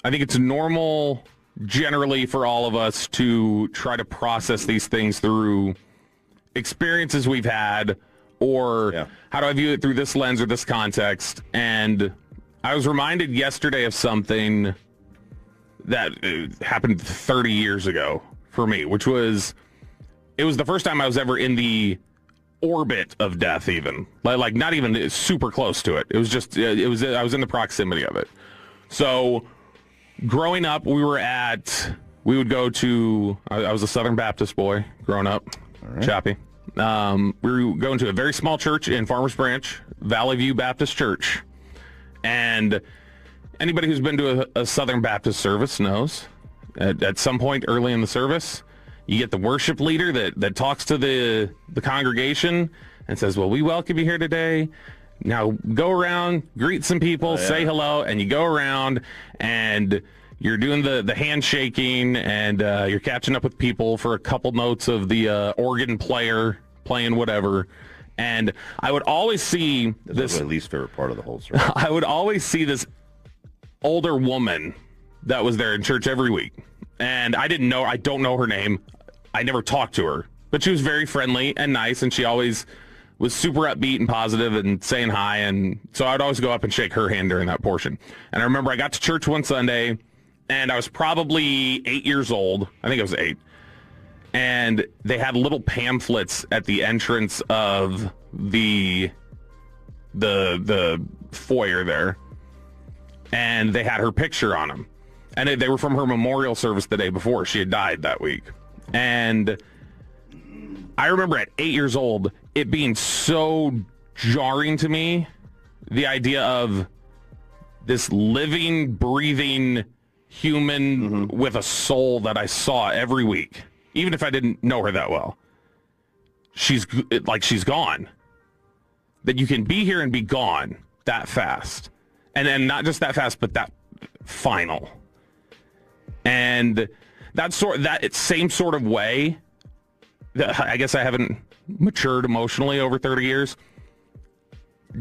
I think it's normal generally for all of us to try to process these things through experiences we've had, or how do I view it through this lens or this context. And I was reminded yesterday of something that happened 30 years ago for me, which was, it was the first time I was ever in the orbit of death, even. Like not even super close to it. It was just, I was in the proximity of it. So growing up, we would go to, I was a Southern Baptist boy growing up, Chappie. We were going to a very small church in Farmers Branch, Valley View Baptist Church. And anybody who's been to a Southern Baptist service knows at some point early in the service, you get the worship leader that talks to the congregation and says, well, we welcome you here today. Now go around, greet some people, say hello, and you go around and you're doing the handshaking and you're catching up with people for a couple notes of the organ player playing whatever. And I would always see this. My least favorite part of the whole service. I would always see this older woman that was there in church every week. And I don't know her name. I never talked to her, but she was very friendly and nice. And she always was super upbeat and positive and saying hi. And so I'd always go up and shake her hand during that portion. And I remember I got to church one Sunday and I was probably 8 years old. I think I was 8. And they had little pamphlets at the entrance of the foyer there. And they had her picture on them. And they were from her memorial service the day before. She had died that week. And I remember at 8 years old, it being so jarring to me, the idea of this living, breathing human with a soul that I saw every week, even if I didn't know her that well. She's gone. That you can be here and be gone that fast. And then not just that fast, but that final. And that same sort of way, I guess I haven't matured emotionally over 30 years.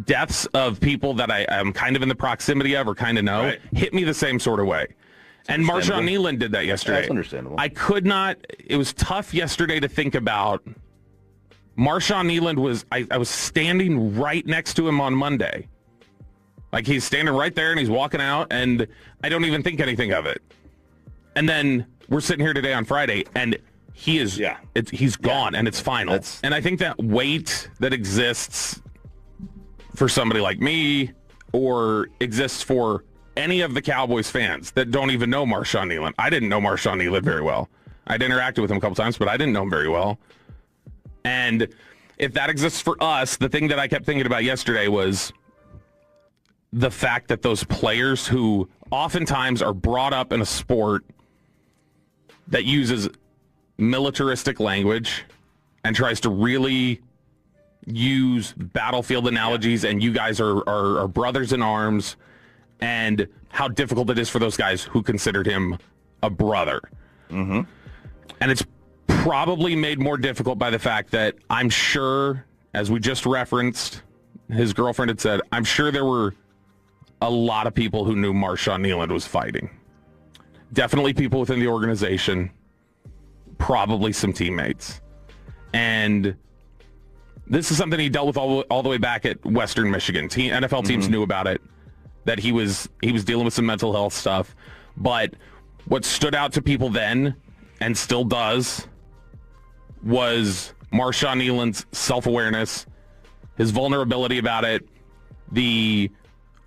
Deaths of people that I'm kind of in the proximity of or kind of know hit me the same sort of way. And Marshawn Kneeland did that yesterday. That's understandable. I could not, it was tough yesterday to think about. Marshawn Kneeland I was standing right next to him on Monday. Like he's standing right there and he's walking out and I don't even think anything of it. And then we're sitting here today on Friday and he is, he's gone and it's final. And I think that weight that exists for somebody like me or exists for any of the Cowboys fans that don't even know Marshawn Kneeland. I didn't know Marshawn Kneeland very well. I'd interacted with him a couple times, but I didn't know him very well. And if that exists for us, the thing that I kept thinking about yesterday was the fact that those players who oftentimes are brought up in a sport that uses militaristic language and tries to really use battlefield analogies, and you guys are brothers in arms, and how difficult it is for those guys who considered him a brother. And it's probably made more difficult by the fact that I'm sure, as we just referenced, his girlfriend had said, I'm sure there were a lot of people who knew Marshawn Kneeland was fighting. Definitely people within the organization, probably some teammates. And this is something he dealt with all the way back at Western Michigan. NFL teams knew about it, that he was dealing with some mental health stuff. But what stood out to people then, and still does, was Marshawn Kneeland's self-awareness, his vulnerability about it, the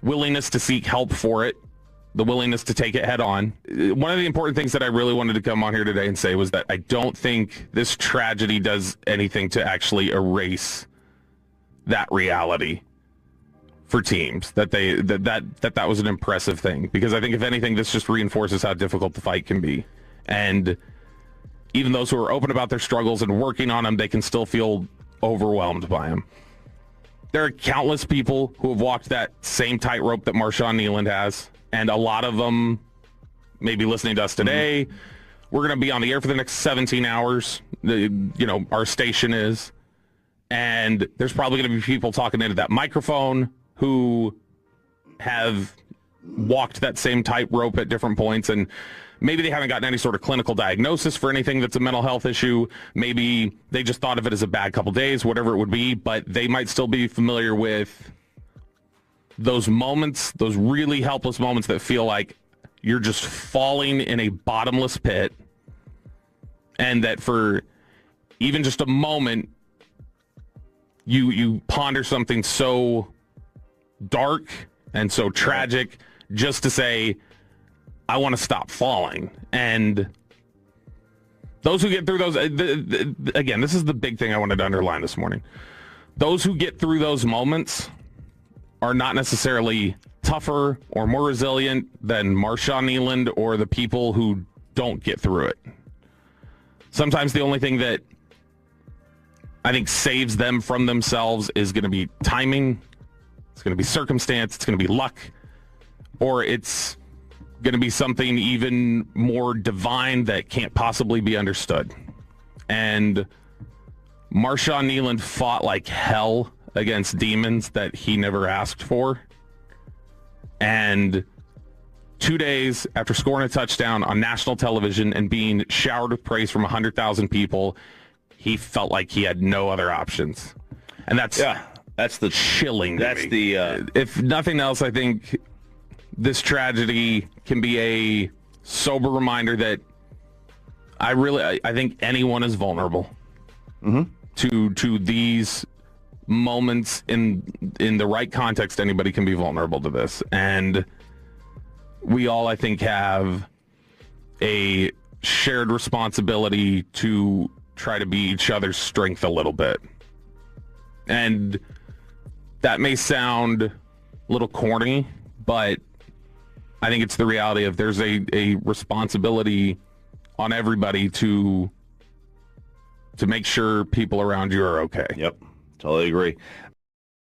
willingness to seek help for it, the willingness to take it head on. One of the important things that I really wanted to come on here today and say was that I don't think this tragedy does anything to actually erase that reality for teams, that was an impressive thing. Because I think, if anything, this just reinforces how difficult the fight can be. And even those who are open about their struggles and working on them, they can still feel overwhelmed by them. There are countless people who have walked that same tightrope that Marshawn Kneeland has, and a lot of them may be listening to us today. We're going to be on the air for the next 17 hours. Our station is. And there's probably going to be people talking into that microphone who have walked that same tightrope at different points, and maybe they haven't gotten any sort of clinical diagnosis for anything that's a mental health issue. Maybe they just thought of it as a bad couple days, whatever it would be, but they might still be familiar with those moments, those really helpless moments that feel like you're just falling in a bottomless pit, and that for even just a moment, you ponder something so dark and so tragic just to say, I want to stop falling. And those who get through those, again, this is the big thing I wanted to underline this morning. Those who get through those moments are not necessarily tougher or more resilient than Marshawn Kneeland or the people who don't get through it. Sometimes the only thing that I think saves them from themselves is going to be timing, it's going to be circumstance, it's going to be luck, or it's going to be something even more divine that can't possibly be understood. And Marshawn Kneeland fought like hell against demons that he never asked for. And 2 days after scoring a touchdown on national television and being showered with praise from 100,000 people, he felt like he had no other options. And that's the chilling. That's the if nothing else, I think this tragedy can be a sober reminder that I think anyone is vulnerable to these moments in the right context. Anybody can be vulnerable to this, and we all, I think, have a shared responsibility to try to be each other's strength a little bit. And that may sound a little corny, but I think it's the reality of there's a responsibility on everybody to make sure people around you are okay. Yep, totally agree.